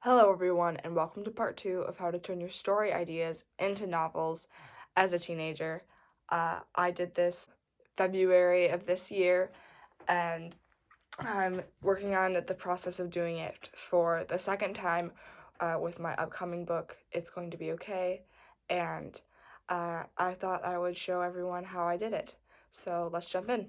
Hello, everyone, and welcome to part 2 of how to turn your story ideas into novels as a teenager. I did this February of this year, and I'm working on the process of doing it for the second time with my upcoming book, It's Going to Be Okay, and I thought I would show everyone how I did it. So let's jump in.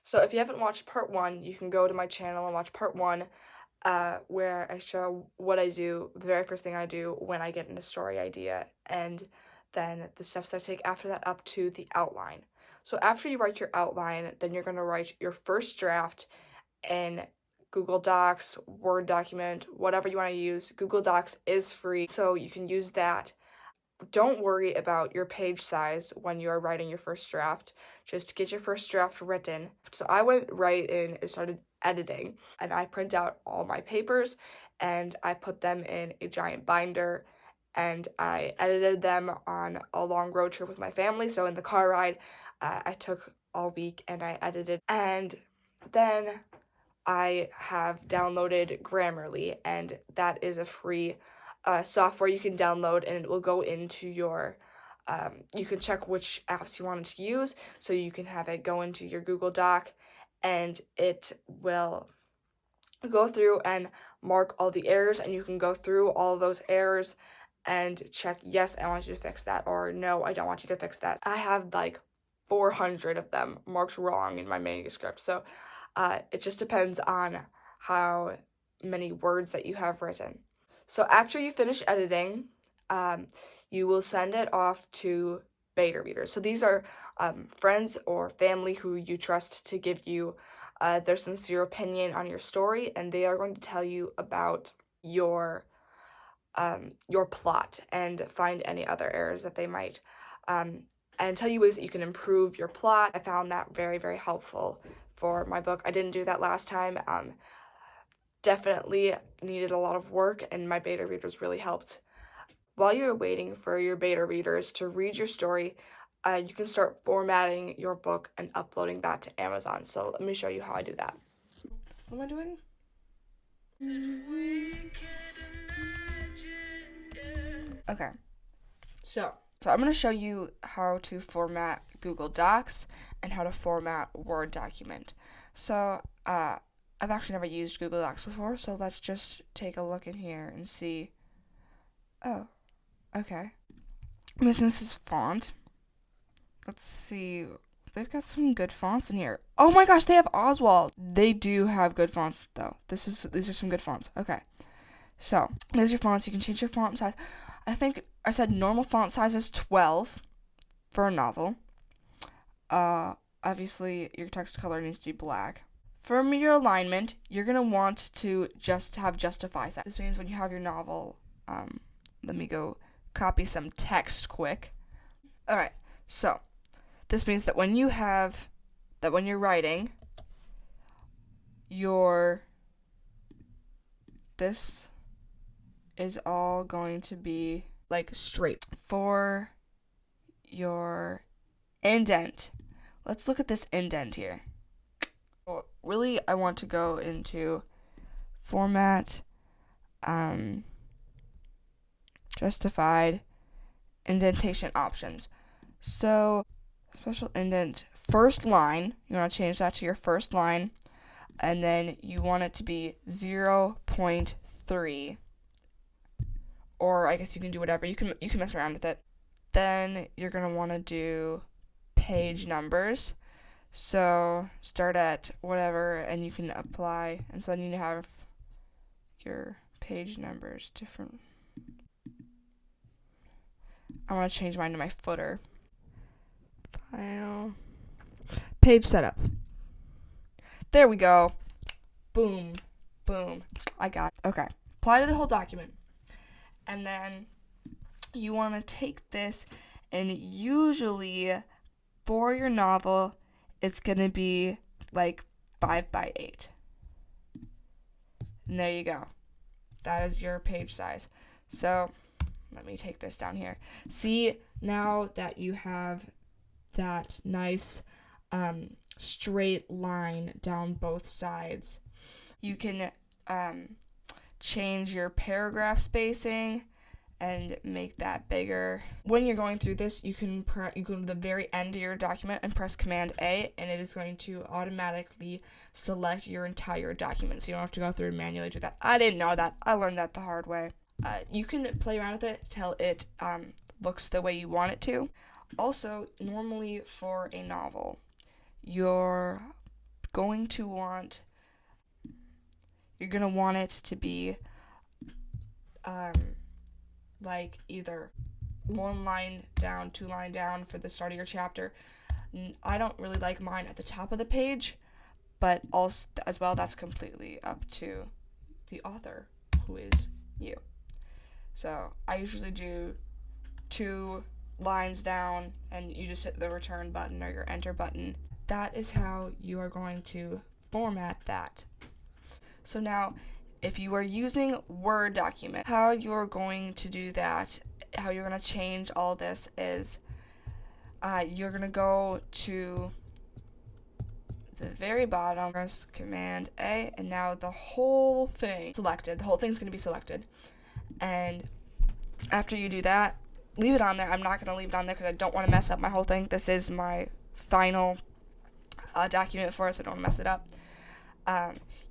So if you haven't watched part 1, you can go to my channel and watch part 1, where I show what I do, the very first thing I do when I get in a story idea, and then the steps that I take after that up to the outline. So after you write your outline, then you're going to write your first draft in Google Docs, Word document, whatever you want to use. Google Docs is free, so you can use that. Don't worry about your page size when you are writing your first draft. Just get your first draft written. So I went right in and started editing, and I print out all my papers and I put them in a giant binder, and I edited them on a long road trip with my family. So in the car ride, I took all week and I edited, and then I have downloaded Grammarly, and that is a free software you can download, and it will go into your you can check which apps you want to use, so you can have it go into your Google Doc, and it will go through and mark all the errors, and you can go through all those errors and check, yes, I want you to fix that, or no, I don't want you to fix that. I have like 400 of them marked wrong in my manuscript, so it just depends on how many words that you have written. So after you finish editing, you will send it off to beta readers. So these are friends or family who you trust to give you their sincere opinion on your story, and they are going to tell you about your plot and find any other errors that they might and tell you ways that you can improve your plot. I found that very, very helpful for my book. I didn't do that last time. Definitely needed a lot of work, and my beta readers really helped. While you're waiting for your beta readers to read your story, you can start formatting your book and uploading that to Amazon. So let me show you how I do that. What am I doing? Okay, so I'm going to show you how to format Google Docs and how to format Word document. So I've actually never used Google Docs before, so let's just take a look in here and see. Oh, okay. This is font. Let's see. They've got some good fonts in here. Oh my gosh, they have Oswald. They do have good fonts though. These are some good fonts. Okay. So, there's your fonts. You can change your font size. I think I said normal font size is 12 for a novel. Obviously your text color needs to be black. For your alignment, you're going to want to just have justify set. This means when you have your novel, let me go copy some text quick. Alright, so this means that when you're writing, this is all going to be like straight. For your indent, let's look at this indent here. Well, really, I want to go into format, justified, indentation options. So, special indent, first line, you want to change that to your first line, and then you want it to be 0.3. Or I guess you can do whatever. You can mess around with it. Then you're going to want to do page numbers. So start at whatever, and you can apply, and so then you have your page numbers different. I want to change mine to my footer. File. Page setup. There we go. Boom. Boom. I got it. Okay. Apply to the whole document. And then you want to take this, and usually for your novel, it's going to be like 5x8. And there you go. That is your page size. So let me take this down here. See, Now that you have that nice straight line down both sides, you can change your paragraph spacing and make that bigger. When you're going through this, you can you go to the very end of your document and press Command A, and it is going to automatically select your entire document, so you don't have to go through and manually do that. I didn't know that. I learned that the hard way. You can play around with it till it looks the way you want it to. Also, normally for a novel, you're going to want it to be like either 1 line down, 2 line down for the start of your chapter. I don't really like mine at the top of the page, but also as well, that's completely up to the author, who is you. So I usually do 2 lines down, and you just hit the return button or your enter button. That is how you are going to format that. So now, if you are using Word document, how you're going to do that, how you're going to change all this is you're going to go to the very bottom, press Command A, and now the whole thing's going to be selected. And after you do that, leave it on there. I'm not going to leave it on there because I don't want to mess up my whole thing. This is my final document for us, so I don't want to mess it up.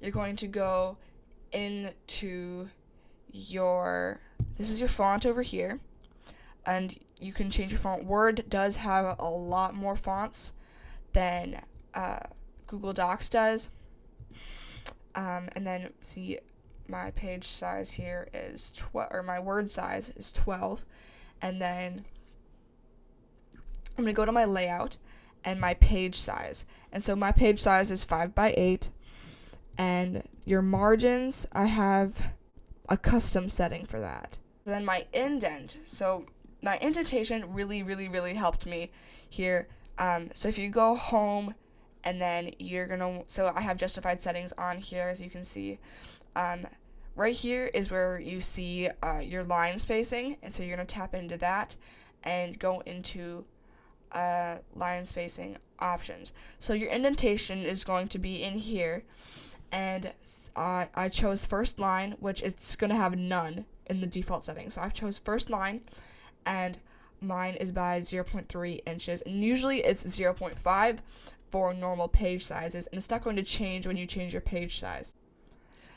You're going to go into this is your font over here, and you can change your font. Word does have a lot more fonts than Google Docs does. And then see, my page size here is 12, or my word size is 12. And then I'm going to go to my layout and my page size. And so my page size is 5x8. And your margins, I have a custom setting for that. Then my indent. So my indentation really, really, really helped me here. So if you go home, and then so I have justified settings on here, as you can see. Right here is where you see your line spacing, and so you're going to tap into that and go into line spacing options. So your indentation is going to be in here, and I chose first line, which it's going to have none in the default settings. So I chose first line, and mine is by 0.3 inches, and usually it's 0.5 for normal page sizes, and it's not going to change when you change your page size.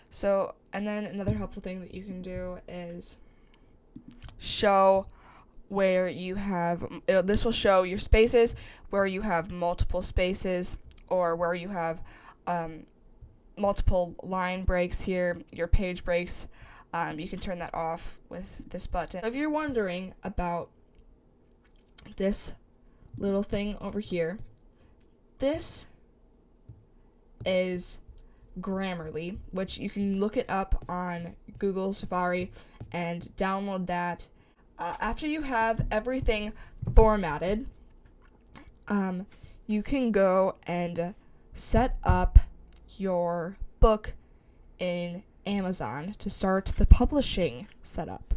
So, and then another helpful thing that you can do is show where you have, this will show your spaces, where you have multiple spaces, or where you have multiple line breaks here, your page breaks. You can turn that off with this button. So if you're wondering about this little thing over here, this is Grammarly, which you can look it up on Google Safari and download that. After you have everything formatted, you can go and set up your book in Amazon to start the publishing setup.